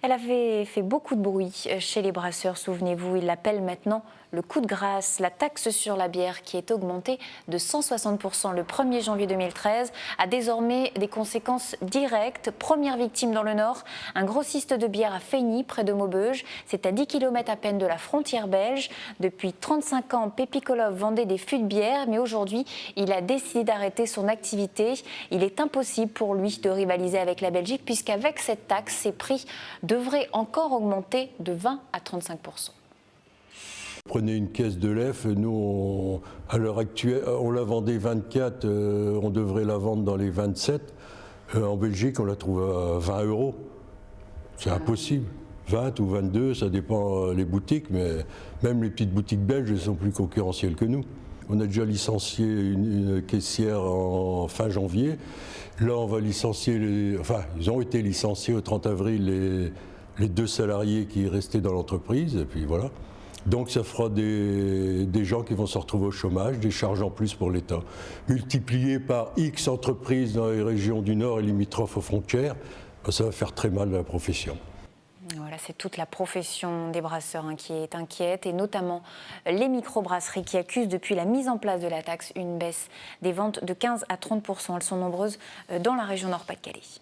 Elle avait fait beaucoup de bruit chez les brasseurs, souvenez-vous. Ils l'appellent maintenant le coup de grâce. La taxe sur la bière, qui est augmentée de 160% le 1er janvier 2013, a désormais des conséquences directes. Première victime dans le Nord, un grossiste de bière à Feigny, près de Maubeuge. C'est à 10 km à peine de la frontière belge. Depuis 35 ans, Pepikolov vendait des fûts de bière, mais aujourd'hui, il a décidé d'arrêter son activité. Il est impossible pour lui de rivaliser avec la Belgique, puisqu'avec cette taxe, ses prix devrait encore augmenter de 20 à 35%. Prenez une caisse de lait, nous, à l'heure actuelle, on la vendait 24, on devrait la vendre dans les 27. En Belgique, on la trouve à 20 €. C'est impossible. 20 ou 22, ça dépend les boutiques, mais même les petites boutiques belges, elles sont plus concurrentielles que nous. On a déjà licencié une caissière en fin janvier. Là, on va licencier, ils ont été licenciés au 30 avril les 2 salariés qui restaient dans l'entreprise, et puis voilà. Donc ça fera des gens qui vont se retrouver au chômage, des charges en plus pour l'État. Multiplié par X entreprises dans les régions du Nord et limitrophes aux frontières, ça va faire très mal à la profession. Voilà, c'est toute la profession des brasseurs qui est inquiète, et notamment les microbrasseries qui accusent depuis la mise en place de la taxe une baisse des ventes de 15 à 30%. Elles sont nombreuses dans la région Nord-Pas-de-Calais.